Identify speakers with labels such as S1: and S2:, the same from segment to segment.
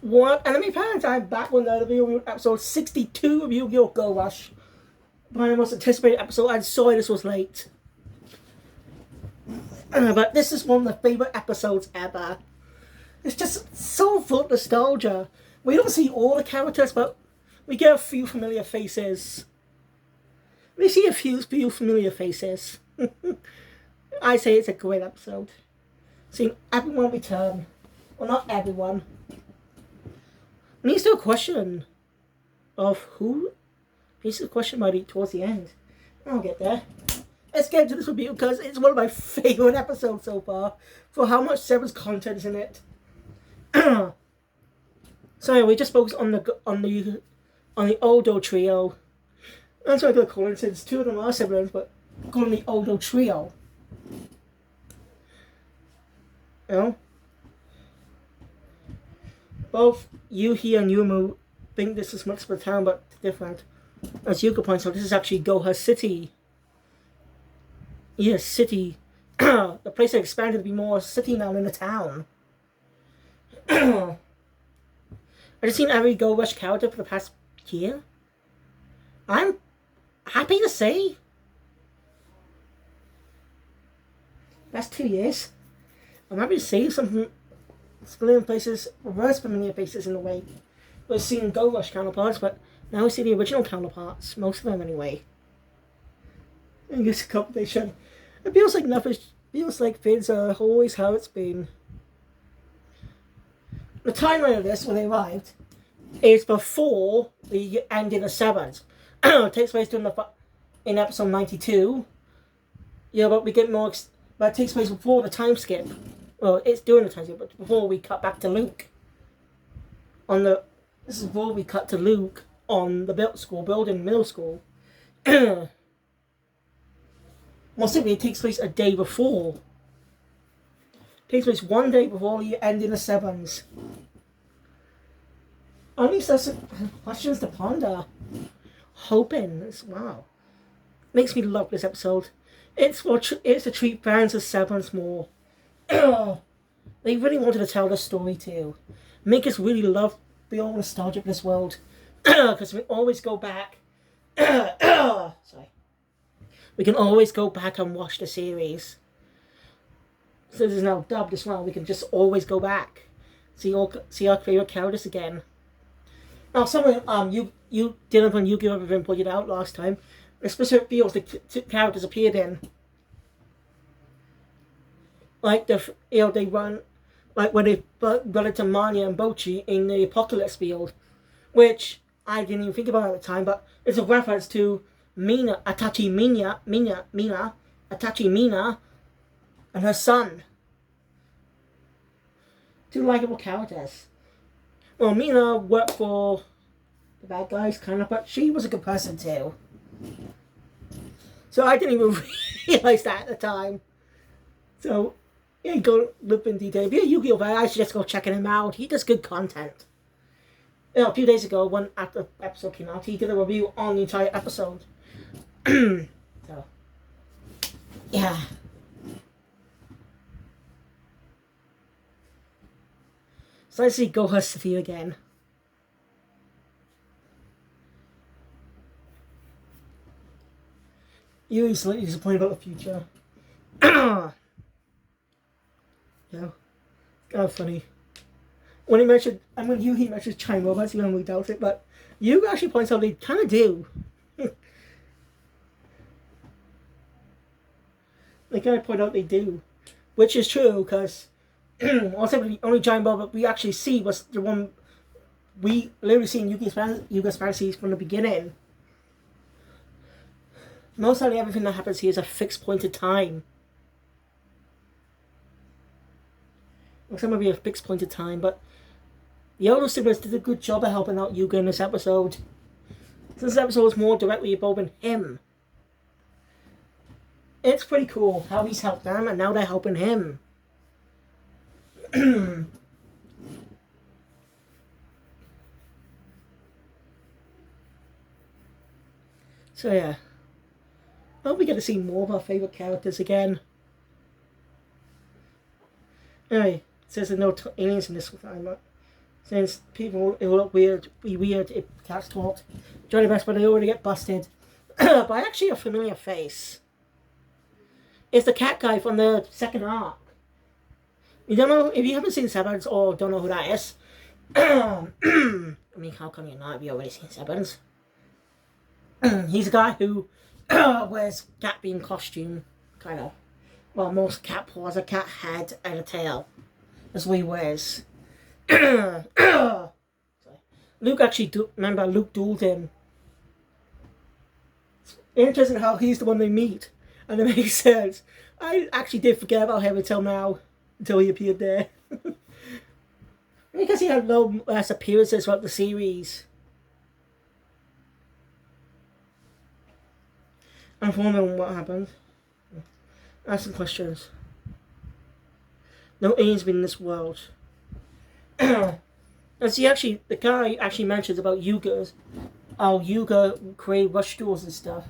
S1: What anime fans? I'm back with another video, episode 62 of Yu-Gi-Oh! Go Rush. My most anticipated episode. I'm sorry this was late. But this is one of the favorite episodes ever. It's just so full of nostalgia. We don't see all the characters, but we get a few familiar faces. We see a few familiar faces. I say it's a great episode. Seeing everyone return. Well, not everyone. And he's still a question of who? He's a question about towards the end. I'll get there. Let's get into this review because it's one of my favorite episodes so far for how much Seven's content is in it. So anyway, we just focus on the Odo trio. That's what I'm gonna call it since two of them are siblings, but call them the Odo trio. You know? Both Yuhi and Yumu think this is much of a town, but different. As Yuka points out, this is actually Goha City. Yes, city. The place has expanded to be more city now than a town. I've just seen every Go Rush character for the past year. I'm happy to say. That's 2 years. I'm happy to say something. Familiar places, reverse familiar faces in a way. We've seen Go Rush counterparts, but now we see the original counterparts, most of them anyway. And this competition. It feels like nothing. Feels like things are always how it's been. The timeline of this, when they arrived, is before the ending of Sevens. It takes place in episode 92. Yeah, but we get more. But it takes place before the time skip. Well, it's during the time skip, but before we cut back to Luke. This is before we cut to Luke on the middle school. Well, simply, it takes place a day before. It takes place 1 day before the end in the Sevens. At least that's questions to ponder. Hoping. Wow. Makes me love this episode. It's to treat fans of Sevens more. They really wanted to tell the story too. Make us really be all nostalgic for this world. Because we always go back. Sorry. We can always go back and watch the series. So this is now dubbed as well. We can just always go back. See our favorite characters again. Now, you didn't when Yu-Gi-Oh! Ever been pointed out last time. The specific fields the characters appeared in. Like they run, like when they run into Manya and Bochi in the Apocalypse field, which I didn't even think about at the time, but it's a reference to Itachi Mina, and her son. Two likable characters. Well, Mina worked for the bad guys, kind of, but she was a good person too. So I didn't even realize that at the time. So, yeah, go look in detail. If you're a Yu-Gi-Oh! Fan, I suggest go checking him out. He does good content. You know, a few days ago, when after the episode came out, he did a review on the entire episode. So, yeah. So let's see Goha City again. You're slightly disappointed about the future. Yeah. Kind of funny. When he mentions Chime robots, he normally doubts it, but you actually points out they kind of do. They kind of point out they do. Which is true, because also the only giant robot we actually see was the one we literally see in Yu-Gi's Fantasies from the beginning. Most of everything that happens here is a fixed point of time. Well, some of be a fixed point of time, but the older siblings did a good job of helping out Yuga in this episode. This episode was more directly involving him. It's pretty cool how he's helped them, and now they're helping him. So yeah. I hope we get to see more of our favourite characters again. Anyway, it says there's no aliens in this time. Since people, it will look weird, be weird if cats talked. Johnny Best, but they already get busted. By actually a familiar face. It's the cat guy from the second arc. You don't know, if you haven't seen Severance or don't know who that is. I mean, how come you're not if you already seen Severance? He's a guy who wears cat bean costume, kind of. Well, most cat paws, a cat head, and a tail. That's what he wears. Luke actually, remember, Luke dueled him. It's interesting how he's the one they meet. And it makes sense. I actually did forget about him until now. Until he appeared there. Because he had no less appearances throughout the series. I'm wondering what happened. Ask some questions. No aliens been in this world. And see, actually, the guy actually mentions about Yugas. How Yuga create rush doors and stuff.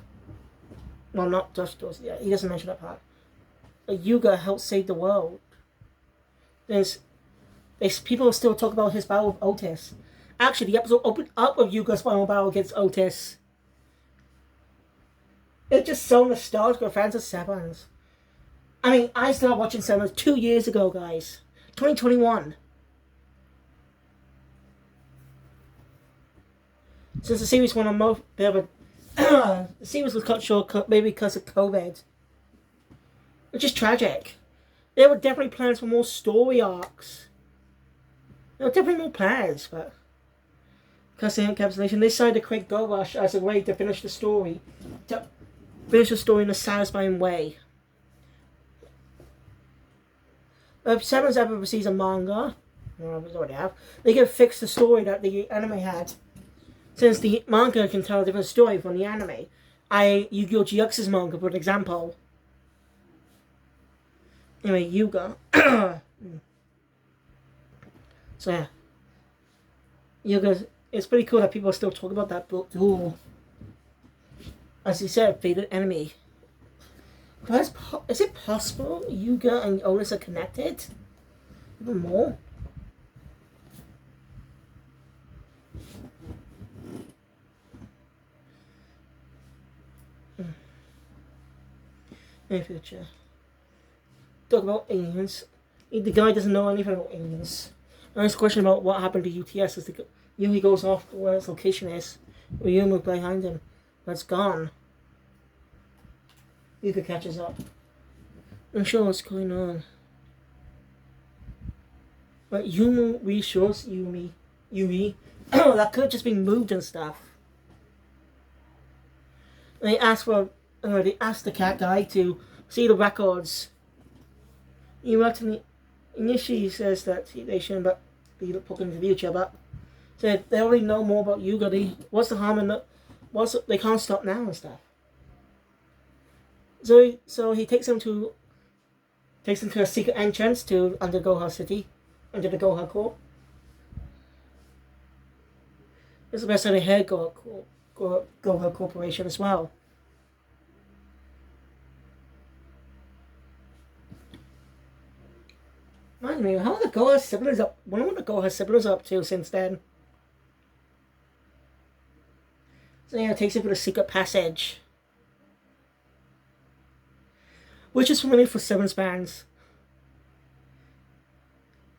S1: Well, not rush doors. Yeah, he doesn't mention that part. But Yuga helped save the world. People still talk about his battle with Otis. Actually, the episode opened up with Yuga's final battle against Otis. It's just so nostalgic for fans of Severance. I mean, I started watching Severance 2 years ago, guys. 2021. Since the series went on a bit of a... the series was cut short maybe because of COVID. Which is tragic. There were definitely plans for more story arcs. There were definitely more plans, but... because of the encapsulation, they decided to create Go Rush as a way to finish the story. To finish the story in a satisfying way. If Severance ever receives a manga, well, we already have, they can fix the story that the anime had. Since the manga can tell a different story from the anime. Yu-Gi-Oh! GX's manga, for example. Anyway, Yuga. So yeah. Yuga, it's pretty cool that people are still talking about that book duel. As he said, fated enemy. But is it possible Yuga and Otis are connected? Even more? In the future. Talk about aliens. The guy doesn't know anything about aliens. And this question about what happened to UTS is Yumi goes off to where its location is. With Yumi behind him. But it's gone. Yuga catches up. I'm sure what's going on. But Yumi reassures Yumi that could have just been moved and stuff. And they ask the cat guy to see the records. Initially says that they shouldn't be looking into the future, but said they already know more about Yuga. What's the harm in they can't stop now and stuff. So he takes them to a secret entrance to under Goha City, under the Goha Court. It's the best of the head Goha Corporation as well. Mind me, how are the Goha siblings up? I wonder what the Goha siblings are up to since then. So yeah, it takes him to the secret passage. Which is familiar for Severance fans.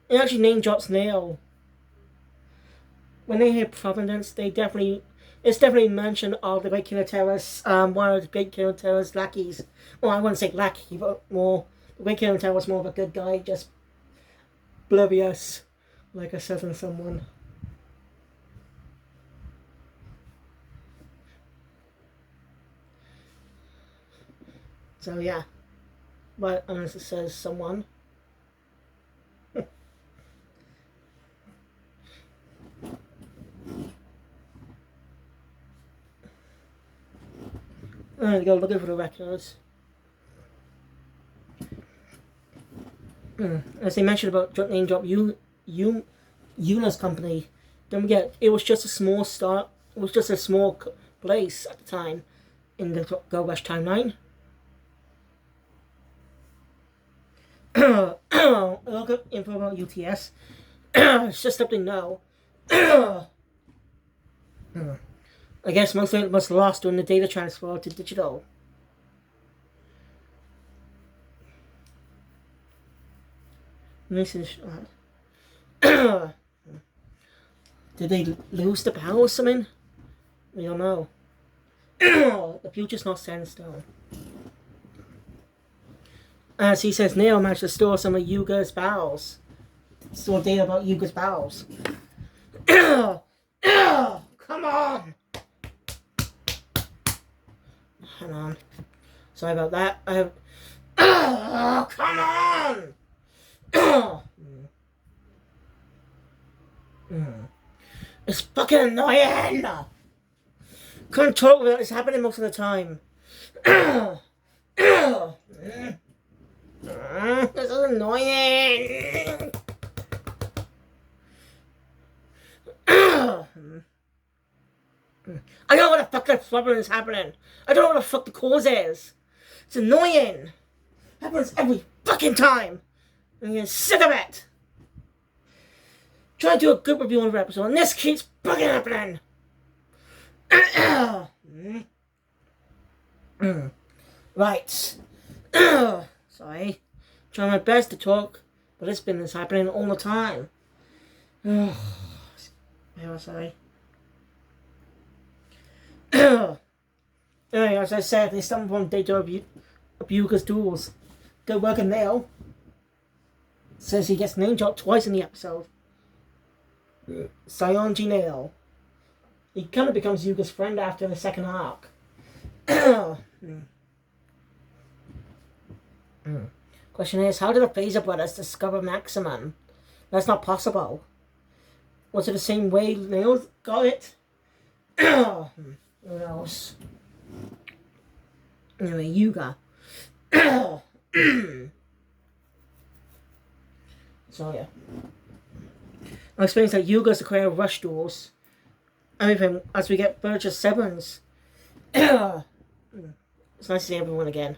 S1: It actually name drops Nail. When they hear Providence, it's definitely mention of the Great King of Terrors, one of the Great King of Terrors lackeys. Well, I wouldn't say lackey, but more, the Great King of Terrors was more of a good guy, just oblivious, like a southern someone. So yeah. But unless it says someone. Alright, go looking for the records. As they mentioned about name drop Yuna's company, don't forget it was just a small start. It was just a small place at the time in the Go Rush timeline. Look up info about UTS. It's just something to know. I guess most of it was lost during the data transfer to digital. Did they lose the power or something? We don't know. The future's not set in stone. As he says, Neo managed to store some of Yuga's bowels. Store data about Yuga's bowels. Come on! Hang on. Sorry about that. Come on! It's fucking annoying! Couldn't talk with it, it's happening most of the time. This is annoying! I don't know what the fuck the problem is happening. I don't know what the fuck the cause is. It's annoying. Happens every fucking time. I'm getting sick of it. Try to do a good review on every episode, and this keeps fucking happening. Right. Sorry. Trying my best to talk, but it's been happening all the time. Where was I? Anyway, as I said, they stumbled upon data of Yuga's duels. Good work in Nail. Says he gets name dropped twice in the episode. Saionji Nail. He kind of becomes Yuga's friend after the second arc. Question is, how did the Phaser brothers discover Maximum? That's not possible. Was it the same way Nail got it? Who knows? Anyway, Yuga. So yeah. I'll explain that Yuga's the creator of Rush Duels. Everything as we get Burgess Severance. It's nice to see everyone again.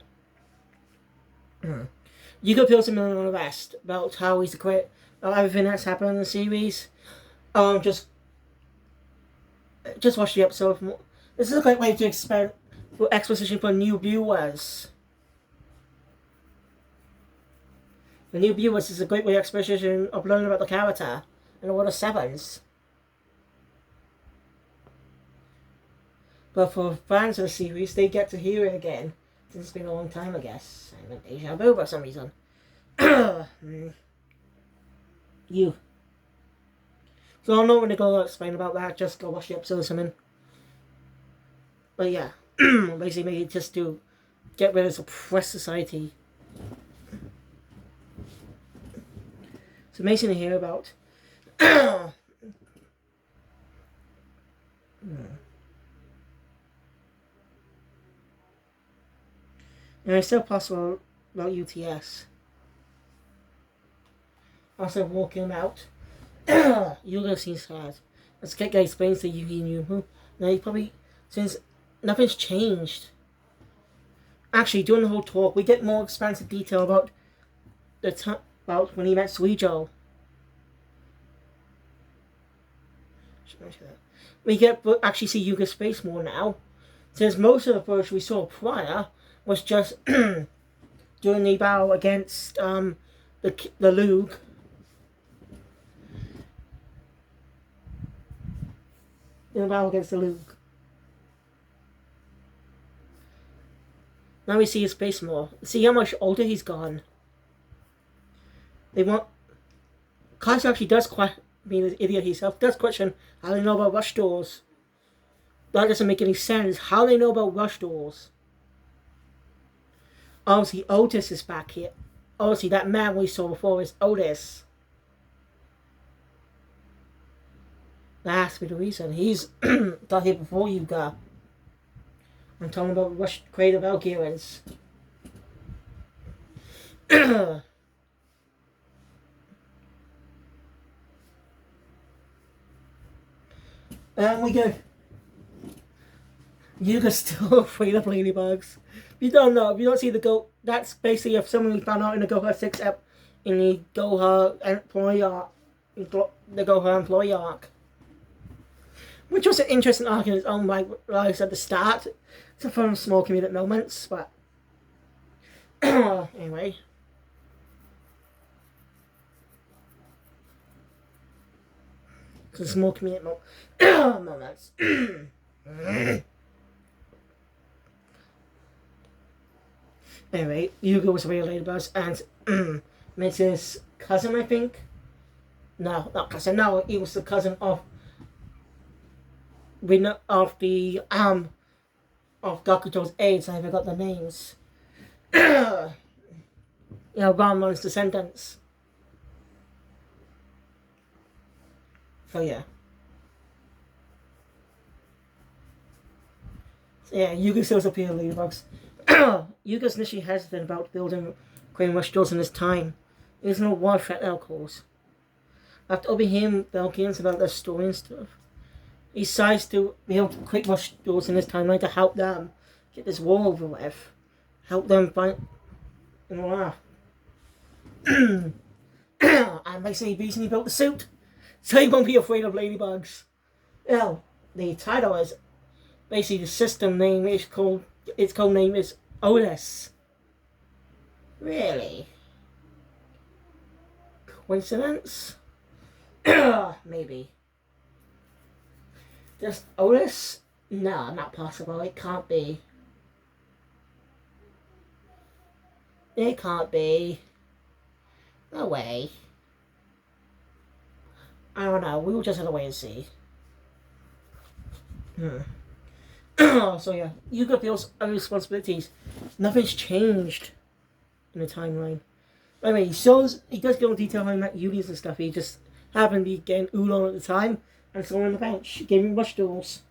S1: Yuga feels a million on the rest about how he's the creator of everything that's happened in the series. Just watch the episode. This is a great way to expand for exposition for new viewers. For new viewers, this is a great way of exposition of learning about the character and all the sevens. But for fans of the series, they get to hear it again. Since it's been a long time, I guess. I went deja vu for some reason. You. So I'm not going to go explain about that, just go watch the episode or something. But yeah, basically just to get rid of this oppressed society. It's amazing to hear about. And it's still possible about UTS. Also walking out. Yuga seems sad. As Gekka explains to Yugi and Yumu, now he probably, since nothing's changed. Actually, during the whole talk, we get more expansive detail about about when he met Suijo. We get actually see Yuga's face more now, since most of the version we saw prior was just during the battle against the Lug. In the battle against the Lug. Now we see his face more. See how much older he's gone. They want. Kaiser actually does being an idiot himself, does question how they know about rush doors. That doesn't make any sense. How they know about rush doors? Obviously, Otis is back here. Obviously, that man we saw before is Otis. That has to be the reason. He's got here before you got. I'm talking about rush creative Valkyrians. And we go. Yuga's still afraid of ladybugs. If you don't know, if you don't see the Go, that's basically if someone we found out in the Goha 6 in the Goha employee arc, the Goha employee arc. which was an interesting arc in its own right, like I said at the start. It's a fun, small comedic moments, but anyway. Some small comedic moments. Anyway, Yuga was really late about and Mrs. cousin, I think. No, not cousin. No, he was the cousin of of the of Gakuto's aides. I forgot the names. Ranma's descendants. So yeah. So yeah, Yuga still appear ladybugs. Yuga's initially hesitant about building Queen Rush doors in this time. There's no war threat they'll cause. After overhearing Valkyrians about their story and stuff, he decides to build Quick Rush doors in this timeline to help them get this war over with. Help them fight and laugh. And basically recently built the suit, so he won't be afraid of ladybugs. Well, the title is basically the system name is called. Its code name is Otis. Really? Coincidence? Maybe. Just Otis? No, not possible. It can't be. It can't be. No way. I don't know. We will just have to wait and see. So yeah, Yuga feels other responsibilities. Nothing's changed in the timeline. Anyway, he does go into detail how he met Yudi's and stuff. He just happened to be getting udon at the time and saw him on the bench, gave him rush duels.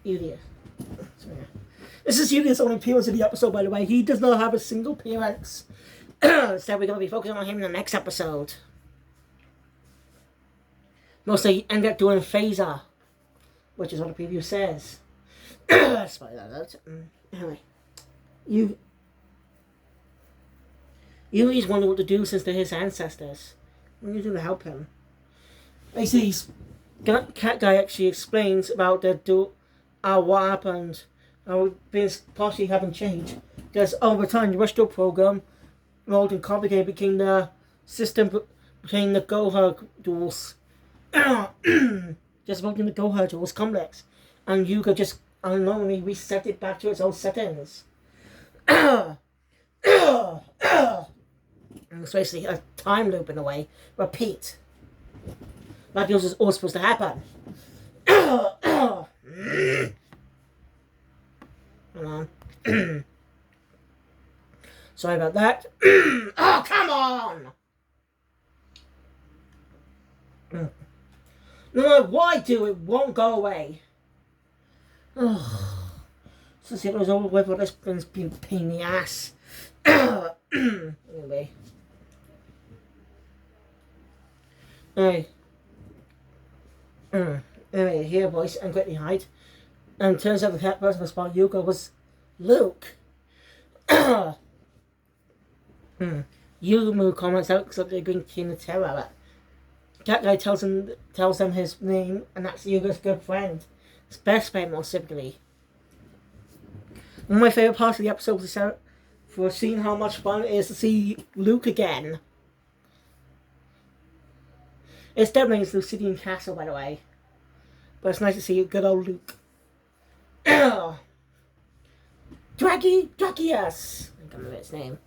S1: Yudia. So, yeah. This is Yudia's only appearance in the episode, by the way. He does not have a single appearance. So we're going to be focusing on him in the next episode. Mostly he ended up doing Phaser, which is what the preview says. Spoiler alert. Anyway, Yudi's wondering what to do since they're his ancestors. What do you do to help him? Basically, Cat Guy actually explains about what happened. How things partially haven't changed. Because over time, the Rush Duel program, rolled and complicated, became the system between the Goha duels. Just making the Goha duels complex. And Yuga just unknowingly reset it back to its old settings. And it's basically a time loop in a way. Repeat. That was all supposed to happen. Hold on. Sorry about that. Oh, come on! No matter what I do, it won't go away. Since it was over with, this has been a pain in the ass. Anyway. Anyway, here, boys, and quickly hide. And it turns out the cat person who spotted Yuga was Luke. Yuga comments out because they're going to King of Terror. Cat Guy tells them his name, and that's Yuga's good friend. His best friend, more specifically. One of my favourite parts of the episode was for seeing how much fun it is to see Luke again. It's definitely his Lucidian Castle, by the way. But it's nice to see good old Luke. Dragius! I can't remember its name.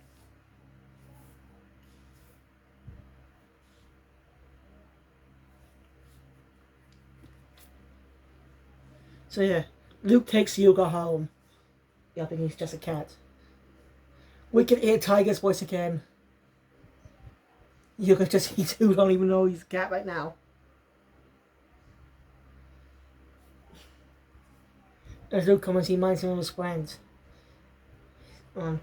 S1: So yeah, Luke takes Yuga home. Yeah, I think he's just a cat. We can hear Tiger's voice again. Yuga he too don't even know he's a cat right now. As Luke comes, he minds him of his friends. But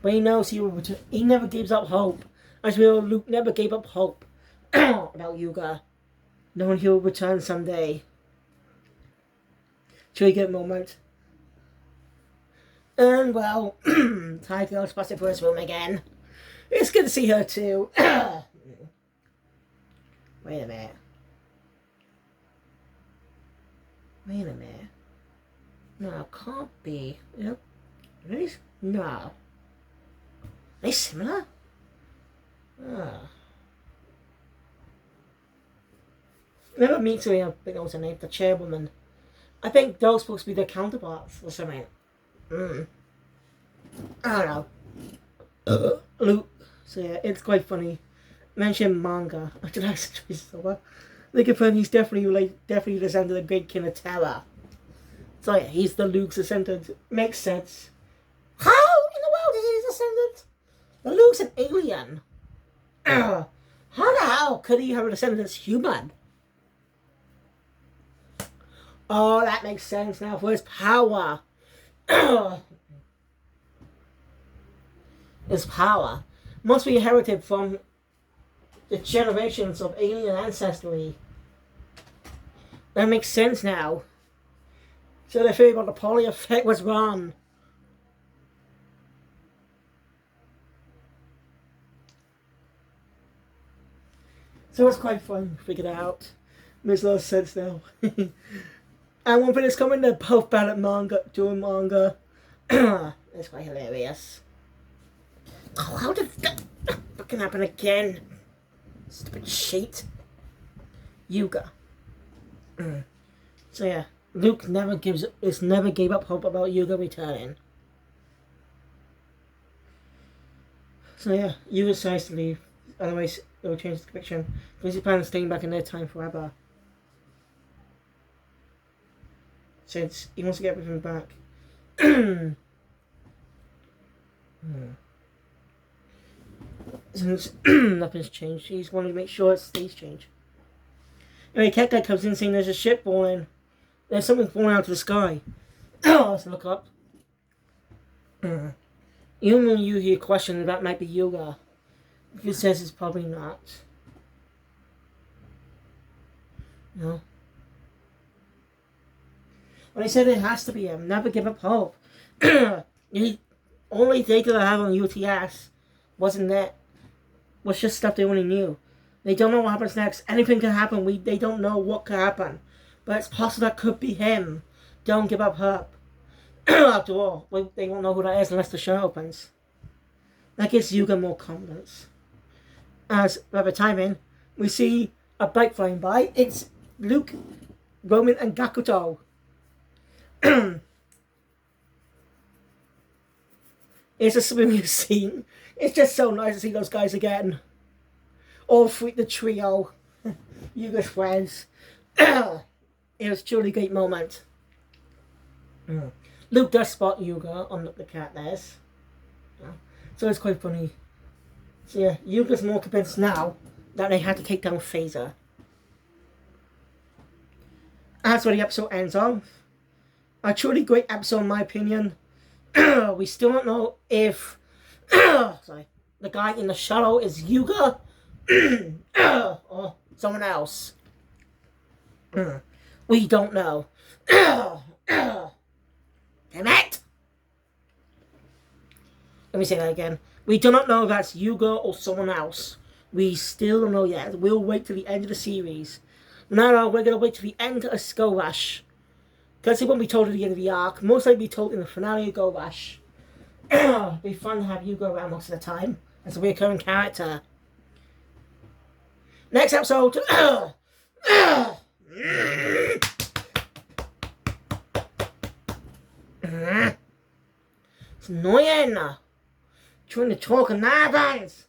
S1: he knows he never gives up hope. As we know, Luke never gave up hope about Yuga. knowing he'll return someday. Truly good moment. And well, Ty Girl's busted for his room again. It's good to see her too. Wait a minute. Wait a minute. No, it can't be. Yep. Really? No. Are they similar? Oh. Never meets her, I think that was her name, the chairwoman. I think those supposed to be their counterparts or something. I don't know. Luke. So yeah, it's quite funny. Mention manga. I don't know so they confirm he's definitely descended of the Great King of Terror. So yeah, he's the Luke's descendant. Makes sense. How in the world is he his descendant? The Luke's an alien. How the hell could he have a descendant that's human? Oh, that makes sense now for his power. His power must be inherited from the generations of alien ancestry. That makes sense now. So the theory about the poly effect was wrong. So it's quite fun to figure it out. Makes a lot of sense now. And one thing is coming, they're both bad at doing manga. It's quite hilarious. Oh, how did that fucking happen again? Stupid shit. Yuga. So yeah, Luke never gave up hope about Yuga returning. So yeah, Yuga decides to leave. Otherwise, it will change the conviction. Because he plans on staying back in their time forever. Since he wants to get everything back. Since nothing's changed, he's wanting to make sure it stays changed. Anyway, Cat Guy comes in saying there's a ship falling. There's something falling out of the sky. Let's look up. Even when you hear questions, that might be Yuga. He says it's probably not. No. When he said it has to be him, never give up hope. The only data they have on UTS wasn't that. Was just stuff they only knew. They don't know what happens next. Anything can happen. They don't know what could happen. But it's possible that could be him. Don't give up hope. After all, they won't know who that is unless the show opens. That gives Yuga more confidence. As by the timing, we see a bike flying by. It's Luke, Roman, and Gakuto. It's a swimming scene. It's just so nice to see those guys again. All three, the trio. Yuga's friends. It was a truly great moment. Luke does spot Yuga on the cat there's. So it's quite funny. So yeah, Yuga's more convinced now that they had to take down Phaser. That's where the episode ends on. A truly great episode in my opinion. We still don't know if the guy in the shuttle is Yuga or someone else. We don't know. Damn it! Let me say that again. We do not know if that's Yuga or someone else. We still don't know yet. We'll wait till the end of the series. No, we're going to wait till the end of Skull Rush. Because it won't be told at the end of the arc. Most likely be told in the finale of Go Rush. It'll be fun to have Yuga around most of the time as a recurring character. Next episode. It's annoying. Trying to talk and nonsense.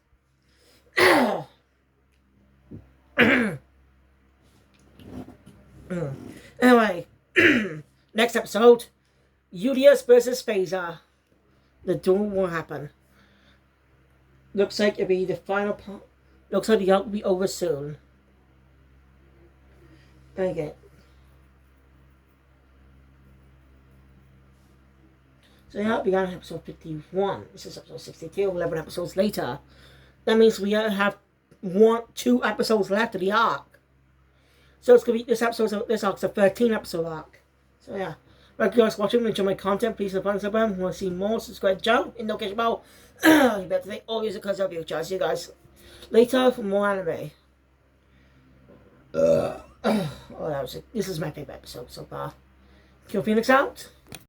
S1: Anyway, next episode, Julius versus Phaser. The duel will happen. Looks like it'll be the final part. Looks like the arc will be over soon. Okay. So the arc began in episode 51. This is episode 62, 11 episodes later. That means we have 2 episodes left of the arc. So it's gonna be this arc's a 13 episode arc. So yeah. Thank you guys for watching. Enjoy my content. Please subscribe. If you want to see more, subscribe. Joe in notification bell. You better think all music because of you. I'll see you guys later for more anime. Oh, this is my favorite episode so far. Kill Phoenix out.